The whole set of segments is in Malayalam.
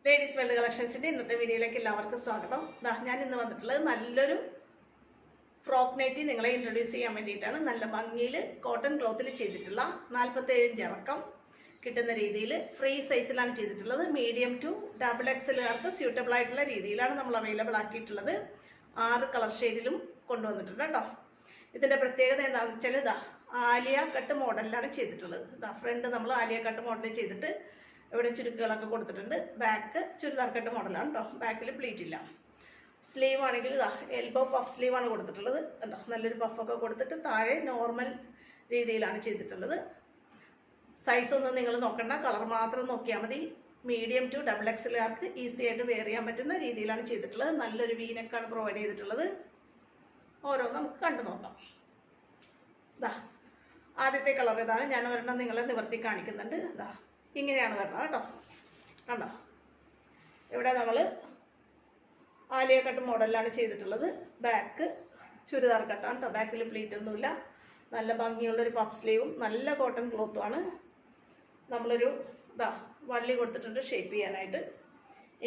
ലേഡീസ് വെൽഡ് കളക്ഷൻസിൻ്റെ ഇന്നത്തെ വീഡിയോയിലേക്ക് എല്ലാവർക്കും സ്വാഗതം. ഞാൻ ഇന്ന് വന്നിട്ടുള്ളത് നല്ലൊരു ഫ്രോക്ക് നൈറ്റി നിങ്ങളെ ഇൻട്രൊഡ്യൂസ് ചെയ്യാൻ വേണ്ടിയിട്ടാണ്. നല്ല ഭംഗിയിൽ കോട്ടൺ ക്ലോത്തിൽ ചെയ്തിട്ടുള്ള 47 ഇഞ്ച് ഇറക്കം കിട്ടുന്ന രീതിയിൽ ഫ്രീ സൈസിലാണ് ചെയ്തിട്ടുള്ളത്. മീഡിയം ടു ഡബിൾ എക്സലുകാർക്ക് സ്യൂട്ടബിൾ ആയിട്ടുള്ള രീതിയിലാണ് നമ്മൾ അവൈലബിൾ ആക്കിയിട്ടുള്ളത്. 6 കളർ ഷെയ്ഡിലും കൊണ്ടുവന്നിട്ടുണ്ട് കേട്ടോ. ഇതിൻ്റെ പ്രത്യേകത എന്താണെന്ന് വെച്ചാൽ ആലിയ കട്ട് മോഡലിലാണ് ചെയ്തിട്ടുള്ളത്. ഫ്രണ്ട് നമ്മൾ ആലിയ കട്ട് മോഡൽ ചെയ്തിട്ട് ഇവിടെ ചുരുക്കുകളൊക്കെ കൊടുത്തിട്ടുണ്ട്. ബാക്ക് ചുരിദാർ കട്ട് മോഡലാണ് കേട്ടോ. ബാക്കിൽ പ്ലീറ്റ് ഇല്ല. സ്ലീവ് ആണെങ്കിൽ എൽബോ പഫ് സ്ലീവാണ് കൊടുത്തിട്ടുള്ളത് കേട്ടോ. നല്ലൊരു പഫൊക്കെ കൊടുത്തിട്ട് താഴെ നോർമൽ രീതിയിലാണ് ചെയ്തിട്ടുള്ളത്. സൈസ് ഒന്നും നിങ്ങൾ നോക്കണ്ട, കളർ മാത്രം നോക്കിയാൽ മതി. മീഡിയം ടു ഡബിൾ എക്സലുകാർക്ക് ഈസി ആയിട്ട് വെയർ ചെയ്യാൻ പറ്റുന്ന രീതിയിലാണ് ചെയ്തിട്ടുള്ളത്. നല്ലൊരു വീനക്കാണ് പ്രൊവൈഡ് ചെയ്തിട്ടുള്ളത്. ഓരോന്നും നമുക്ക് കണ്ടു നോക്കാം. ആദ്യത്തെ കളർ ഇതാണ്. ഞാൻ ഒരെണ്ണം നിങ്ങളെ നിവർത്തി കാണിക്കുന്നുണ്ട്. ഇങ്ങനെയാണ് വരുന്നത് കേട്ടോ. കണ്ടോ, ഇവിടെ നമ്മൾ ആലിയ കട്ട് മോഡലിലാണ് ചെയ്തിട്ടുള്ളത്. ബാക്ക് ചുരിദാർ കട്ടാണ് കേട്ടോ. ബാക്കിൽ പ്ലീറ്റ് ഒന്നുമില്ല. നല്ല ഭംഗിയുള്ളൊരു പഫ് സ്ലീവും നല്ല കോട്ടൺ ക്ലോത്തുമാണ്. നമ്മളൊരു വള്ളി കൊടുത്തിട്ടുണ്ട് ഷേപ്പ് ചെയ്യാനായിട്ട്.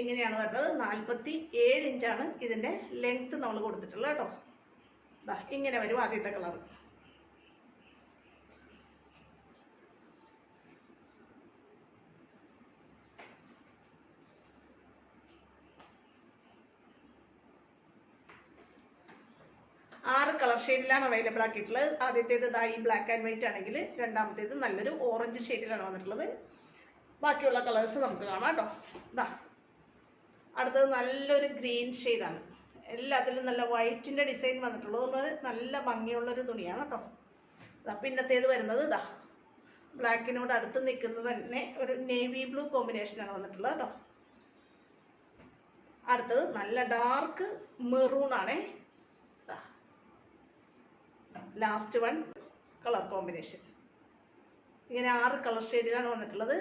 ഇങ്ങനെയാണ് വരുന്നത്. 47 ഇഞ്ചാണ് ഇതിൻ്റെ ലെങ്ത്ത് നമ്മൾ കൊടുത്തിട്ടുള്ളത് കേട്ടോ. ഇങ്ങനെ വരും ആദ്യത്തെ കളർ. ആറ് കളർ ഷെയ്ഡിലാണ് അവൈലബിൾ ആക്കിയിട്ടുള്ളത്. ആദ്യത്തേത് ഈ ബ്ലാക്ക് ആൻഡ് വൈറ്റ് ആണെങ്കിൽ രണ്ടാമത്തേത് നല്ലൊരു ഓറഞ്ച് ഷെയ്ഡിലാണ് വന്നിട്ടുള്ളത്. ബാക്കിയുള്ള കളേഴ്സ് നമുക്ക് കാണാം കേട്ടോ. അടുത്തത് നല്ലൊരു ഗ്രീൻ ഷെയ്ഡാണ്. എല്ലാത്തിലും നല്ല വൈറ്റിൻ്റെ ഡിസൈൻ വന്നിട്ടുള്ളത്. നല്ല ഭംഗിയുള്ളൊരു തുണിയാണ് കേട്ടോ. പിന്നത്തേത് വരുന്നത് ബ്ലാക്കിനോട് അടുത്ത് നിൽക്കുന്നത് തന്നെ ഒരു നേവി ബ്ലൂ കോമ്പിനേഷനാണ് വന്നിട്ടുള്ളത് കേട്ടോ. അടുത്തത് നല്ല ഡാർക്ക് മെറൂൺ ആണേ. Last one colour combination. ഇങ്ങനെ 6 കളർ ഷെയ്ഡിലാണ് വന്നിട്ടുള്ളത്.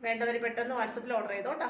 വേണ്ടവർ പെട്ടെന്ന് വാട്സപ്പിൽ ഓർഡർ ചെയ്തോട്ടാ.